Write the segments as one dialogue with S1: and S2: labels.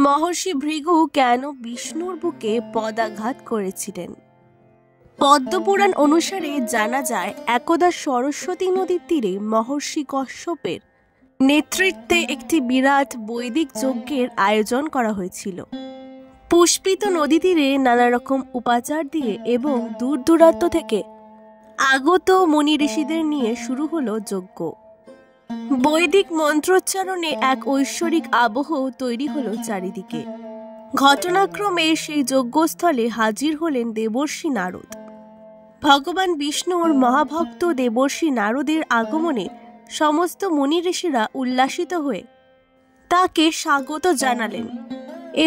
S1: মহর্ষি ভৃগু কেন বিষ্ণুর বুকে পদাঘাত করেছিলেন? পদ্মপুরাণ অনুসারে জানা যায়, একদা সরস্বতী নদীর তীরে মহর্ষি কশ্যপের নেতৃত্বে একটি বিরাট বৈদিক যজ্ঞের আয়োজন করা হয়েছিল। পুষ্পিত নদী তীরে নানা রকম উপাচার দিয়ে এবং দূর দূরান্ত থেকে আগত মুনি ঋষিদের নিয়ে শুরু হলো যজ্ঞ। বৈদিক মন্ত্রোচ্চারণে এক ঐশ্বরিক আবহ তৈরি হলো চারিদিকে। ঘটনাক্রমে সেই যজ্ঞস্থলে হাজির হলেন দেবর্ষি নারদ। ভগবান বিষ্ণুর মহাভক্ত দেবর্ষি নারদের আগমনে সমস্ত মুনি ঋষিরা উল্লাসিত হয়ে তাকে স্বাগত জানালেন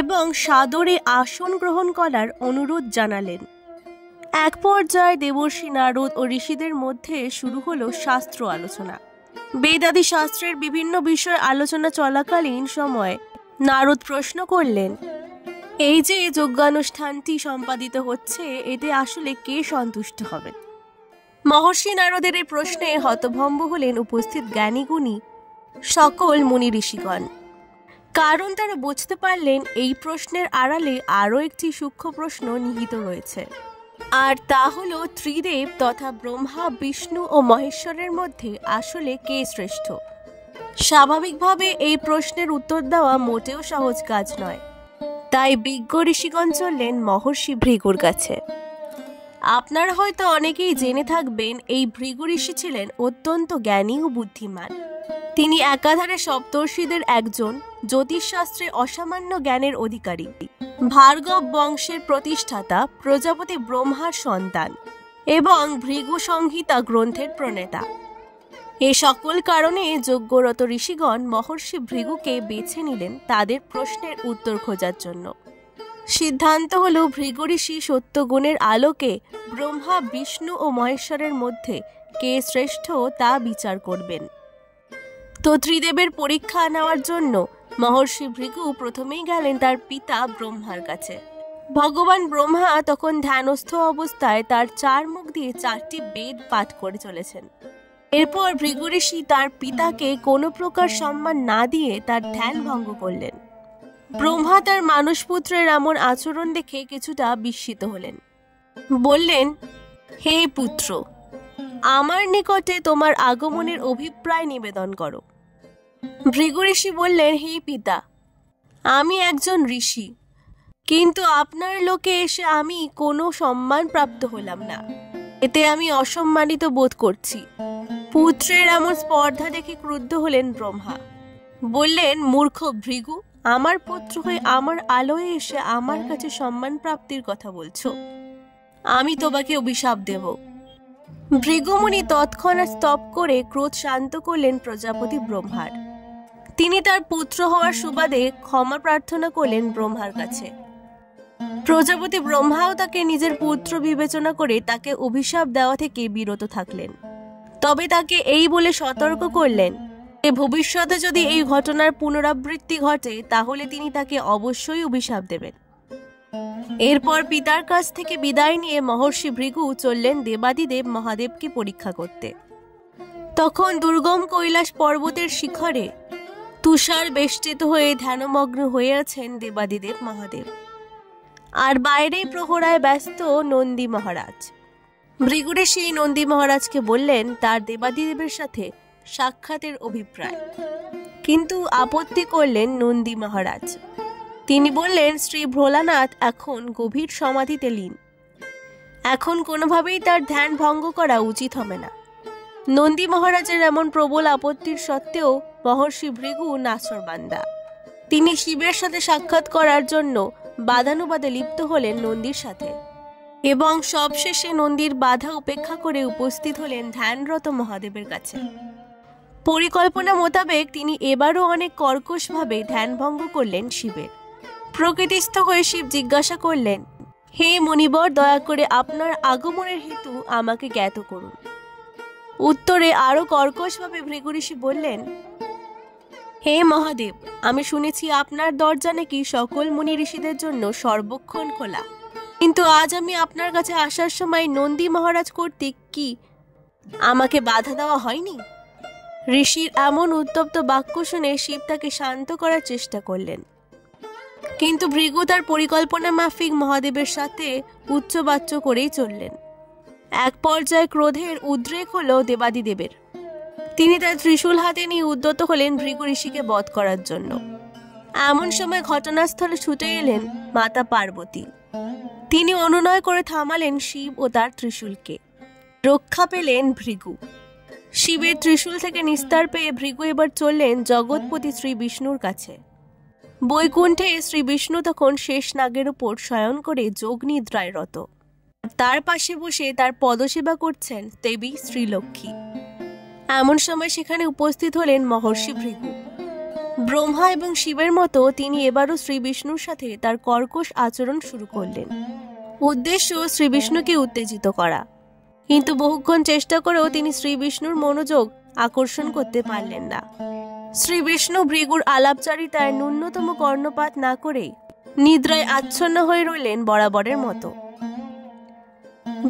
S1: এবং সাদরে আসন গ্রহণ করার অনুরোধ জানালেন। এক পর্যায়ে দেবর্ষি নারদ ও ঋষিদের মধ্যে শুরু হলো শাস্ত্র আলোচনা। বেদাদি শাস্ত্রের বিভিন্ন বিষয় আলোচনা চলাকালীন সময়ে নারদ প্রশ্ন করলেন, এই যে যজ্ঞানুষ্ঠানটি সম্পাদিত হচ্ছে, এতে আসলে কে সন্তুষ্ট হবেন? মহর্ষি নারদের এই প্রশ্নে হতভম্ব হলেন উপস্থিত জ্ঞানীগুণী সকল মুনি ঋষিগণ। কারণ তারা বুঝতে পারলেন এই প্রশ্নের আড়ালে আরও একটি সূক্ষ্ম প্রশ্ন নিহিত রয়েছে, আর তা হলো ত্রিদেব তথা ব্রহ্মা, বিষ্ণু ও মহেশ্বরের মধ্যে আসলে কে শ্রেষ্ঠ। স্বাভাবিকভাবে এই প্রশ্নের উত্তর দেওয়া মোটেও সহজ কাজ নয়। তাই বিজ্ঞ ঋষিগণ চললেন মহর্ষি ভৃগুর কাছে। আপনারা হয়তো অনেকেই জেনে থাকবেন, এই ভৃগু ঋষি ছিলেন অত্যন্ত জ্ঞানী ও বুদ্ধিমান। তিনি একাধারে সপ্তর্ষিদের একজন, জ্যোতিষশাস্ত্রে অসামান্য জ্ঞানের অধিকারী, ভার্গব বংশের প্রতিষ্ঠাতা, প্রজাপতি ব্রহ্মার সন্তান এবং ভৃগু সংহিতা গ্রন্থের প্রণেতা। এ সকল কারণে যজ্ঞরত ঋষিগণ মহর্ষি ভৃগুকে বেছে নিলেন তাদের প্রশ্নের উত্তর খোঁজার জন্য। সিদ্ধান্ত হল, ভৃগু ঋষি সত্যগুণের আলোকে ব্রহ্মা, বিষ্ণু ও মহেশ্বরের মধ্যে কে শ্রেষ্ঠ তা বিচার করবেন। তো ত্রিদেবের পরীক্ষা নেওয়ার জন্য মহর্ষি ভৃগু প্রথমেই গেলেন তার পিতা ব্রহ্মার কাছে। ভগবান ব্রহ্মা তখন ধ্যানস্থ অবস্থায় তার চার মুখ দিয়ে 4টি বেদ পাঠ করে চলেছেন। এরপর ভৃগু ঋষি তার পিতাকে কোনো প্রকার সম্মান না দিয়ে তার ধ্যান ভঙ্গ করলেন। ব্রহ্মা তার মানসপুত্রের এমন আচরণ দেখে কিছুটা বিস্মিত হলেন। বললেন, হে পুত্র, আমার নিকটে তোমার আগমনের অভিপ্রায় নিবেদন করো। ভৃগু ঋষি বললেন, হে পিতা, আমি একজন ঋষি, কিন্তু আপনার লোকে এসে আমি কোনো সম্মান প্রাপ্ত হলাম না। এতে আমি অসম্মানিত বোধ করছি। পুত্রের এমন স্পর্ধা দেখে ক্রুদ্ধ হলেন ব্রহ্মা। বললেন, মূর্খ ভৃগু, আমার পুত্র হয়ে আমার আলোয় এসে আমার কাছে সম্মান প্রাপ্তির কথা বলছো? আমি তোমাকে অভিশাপ দেব। ভৃগুমুনি তৎক্ষণাৎ স্তব করে ক্রোধ শান্ত করলেন প্রজাপতি ব্রহ্মার। তিনি তার পুত্র হওয়ার সুবাদে ক্ষমা প্রার্থনা করলেন ব্রহ্মার কাছে। প্রজাপতি ব্রহ্মাও তাকে নিজের পুত্র বিবেচনা করে তাকে অভিশাপ দেওয়া থেকে বিরত থাকলেন। তবে তাকে এই বলে সতর্ক করলেন যে ভবিষ্যতে যদি এই ঘটনার পুনরাবৃত্তি ঘটে তাহলে তিনি তাকে অবশ্যই অভিশাপ দেবেন। এরপর পিতার কাছ থেকে বিদায় নিয়ে মহর্ষি ভৃগু চললেন দেবাদিদেব মহাদেবকে পরীক্ষা করতে। তখন দুর্গম কৈলাস পর্বতের শিখরে তুষার বেষ্টিত হয়ে ধ্যানমগ্ন হয়ে আছেন দেবাদিদেব মহাদেব, আর বাইরে প্রহরায় ব্যস্ত নন্দী মহারাজ। ভৃগু ঋষি নন্দী মহারাজকে বললেন তার দেবাদিদেবের সাথে সাক্ষাতের অভিপ্রায়, কিন্তু আপত্তি করলেন নন্দী মহারাজ। তিনি বললেন, শ্রী ভোলানাথ এখন গভীর সমাধিতে লীন, এখন কোনোভাবেই তার ধ্যান ভঙ্গ করা উচিত হবে না। নন্দী মহারাজের এমন প্রবল আপত্তির সত্ত্বেও মহর্ষি ভৃগু নাছোড়বান্দা। তিনি শিবের সাথে সাক্ষাৎ করার জন্য বাদানুবাদে লিপ্ত হলেন নন্দীর সাথে এবং সবশেষে নন্দীর বাধা উপেক্ষা করে উপস্থিত হলেন ধ্যানরত মহাদেবের কাছে। পরিকল্পনা মোতাবেক তিনি এবারও অনেক কর্কশভাবে ধ্যান ভঙ্গ করলেন শিবের। প্রকৃতিস্থ হয়ে শিব জিজ্ঞাসা করলেন, হে মুনিবর, দয়া করে আপনার আগমনের হেতু আমাকে জ্ঞাত করুন। উত্তরে আরো কর্কশভাবে ভৃগু ঋষি বললেন, হে মহাদেব, আমি শুনেছি আপনার দরজা নাকি সকল মুনি ঋষিদের জন্য সর্বক্ষণ খোলা, কিন্তু আজ আমি আপনার কাছে আসার সময় নন্দী মহারাজ কর্তৃক কি আমাকে বাধা দেওয়া হয়নি? ঋষির এমন উত্তপ্ত বাক্য শুনে শিব তাকে শান্ত করার চেষ্টা করলেন। কিন্তু ভৃগু তার পরিকল্পনা মাফিক মহাদেবের সাথে উচ্চবাচ্য করেই চললেন। এক পর্যায়ে ক্রোধের উদ্রেক হলো দেবাদিদেবের। তিনি তার ত্রিশূল হাতে নিয়ে উদ্যত হলেন ভৃগু ঋষিকে বধ করার জন্য। এমন সময় ঘটনাস্থলে ছুটে এলেন মাতা পার্বতী। তিনি অনুনয় করে থামালেন শিব ও তার ত্রিশূলকে। রক্ষা পেলেন ভৃগু। শিবের ত্রিশূল থেকে নিস্তার পেয়ে ভৃগু এবার চললেন জগৎপতি শ্রী বিষ্ণুর কাছে। বৈকুণ্ঠে শ্রী বিষ্ণু তখন শেষ নাগের উপর শয়ন করে যোগ নিদ্রায় রত। তার পাশে বসে তার পদসেবা করছেন দেবী শ্রীলক্ষ্মী। এমন সময় সেখানে উপস্থিত হলেন মহর্ষি ভৃগু। ব্রহ্মা এবং শিবের মতো তিনি এবারও শ্রী বিষ্ণুর সাথে তার কর্কশ আচরণ শুরু করলেন। উদ্দেশ্য শ্রী বিষ্ণুকে উত্তেজিত করা। কিন্তু বহুক্ষণ চেষ্টা করেও তিনি শ্রী বিষ্ণুর মনোযোগ আকর্ষণ করতে পারলেন না। শ্রী বিষ্ণু ভৃগুর আলাপচারিতায় ন্যূনতম কর্ণপাত না করেই নিদ্রায় আচ্ছন্ন হয়ে রইলেন বরাবরের মতো।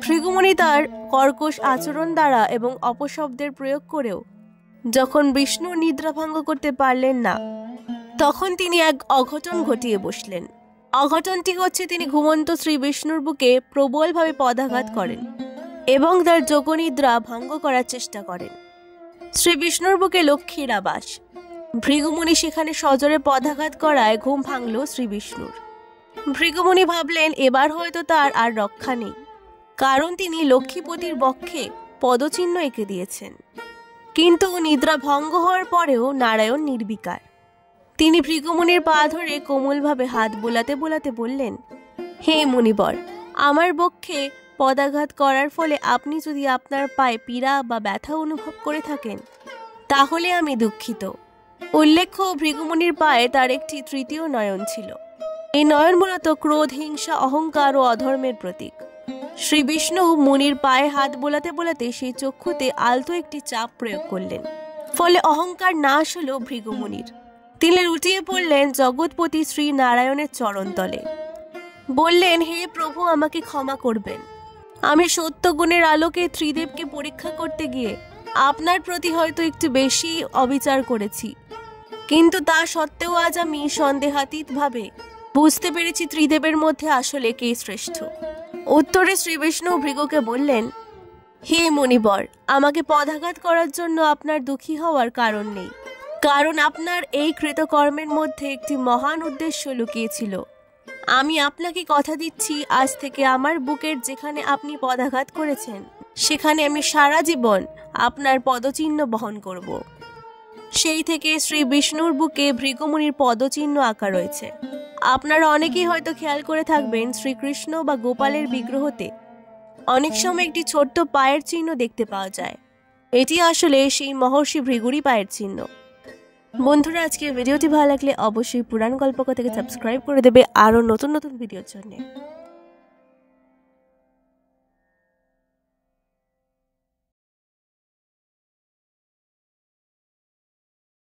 S1: ভৃগুমুনি তার কর্কশ আচরণ দ্বারা এবং অপশব্দের প্রয়োগ করেও যখন বিষ্ণু নিদ্রা ভঙ্গ করতে পারলেন না, তখন তিনি এক অঘটন ঘটিয়ে বসলেন। অঘটনটি হচ্ছে তিনি ঘুমন্ত শ্রী বিষ্ণুর বুকে প্রবলভাবে পদাঘাত করেন এবং তার যোগনিদ্রা ভঙ্গ করার চেষ্টা করেন। শ্রী বিষ্ণুর বুকে লক্ষ্মীর আবাস। ভৃগুমুনি সেখানে সজোরে পদাঘাত করায় ঘুম ভাঙল শ্রী বিষ্ণুর। ভৃগুমুনি ভাবলেন এবার হয়তো তার আর রক্ষা নেই, কারণ তিনি লক্ষ্মীপতির বক্ষে পদচিহ্ন এঁকে দিয়েছেন। কিন্তু নিদ্রা ভঙ্গ হওয়ার পরেও নারায়ণ নির্বিকার। তিনি ভৃগুমুনির পা ধরে কোমলভাবে হাত বোলাতে বোলাতে বললেন, হে মুনিবর, আমার বক্ষে পদাঘাত করার ফলে আপনি যদি আপনার পায়ে পীড়া বা ব্যথা অনুভব করে থাকেন, তাহলে আমি দুঃখিত। উল্লেখ্য, ভৃগুমুনির পায়ে তার একটি তৃতীয় নয়ন ছিল। এই নয়ন মূলত ক্রোধ, হিংসা, অহংকার ও অধর্মের প্রতীক। শ্রী বিষ্ণু মুনির পায়ে হাত বোলাতে বোলাতে সেই চক্ষুতে আলতো একটি চাপ প্রয়োগ করলেন। ফলে অহংকার নাশ হল ভৃগুমুনির। তিনি লুটিয়ে পড়লেন জগৎপতি শ্রী নারায়ণের চরণতলে। বললেন, হে প্রভু, আমাকে ক্ষমা করবেন। আমি সত্য গুণের আলোকে ত্রিদেবকে পরীক্ষা করতে গিয়ে আপনার প্রতি হয়তো একটু বেশি অবিচার করেছি, কিন্তু তা সত্ত্বেও আজ আমি সন্দেহাতীতভাবে বুঝতে পেরেছি ত্রিদেবের মধ্যে আসলে কে শ্রেষ্ঠ। উত্তরে শ্রী বিষ্ণু ভৃগুকে বললেন, হে মুনিবর, আমাকে পদাঘাত করার জন্য আপনার দুঃখী হওয়ার কারণ নেই, কারণ আপনার এই কৃতকর্মের মধ্যে একটি মহান উদ্দেশ্য লুকিয়েছিল। আমি আপনাকে কথা দিচ্ছি, আজ থেকে আমার বুকের যেখানে আপনি পদাঘাত করেছেন, সেখানে আমি সারা জীবন আপনার পদচিহ্ন বহন করব। সেই থেকে শ্রী বিষ্ণুর বুকে ভৃগুমুনির পদচিহ্ন আঁকা রয়েছে। আপনারা অনেকেই হয়তো খেয়াল করে থাকবেন, শ্রীকৃষ্ণ বা গোপালের বিগ্রহতে অনেক সময় একটি ছোট্ট পায়ের চিহ্ন দেখতে পাওয়া যায়। এটি আসলে সেই মহর্ষি ভৃগুরই পায়ের চিহ্ন। বন্ধুরা, আজকের ভিডিওটি ভালো লাগলে অবশ্যই পুরাণ গল্পকথাকে সাবস্ক্রাইব করে দেবে আরও নতুন নতুন ভিডিওর জন্য।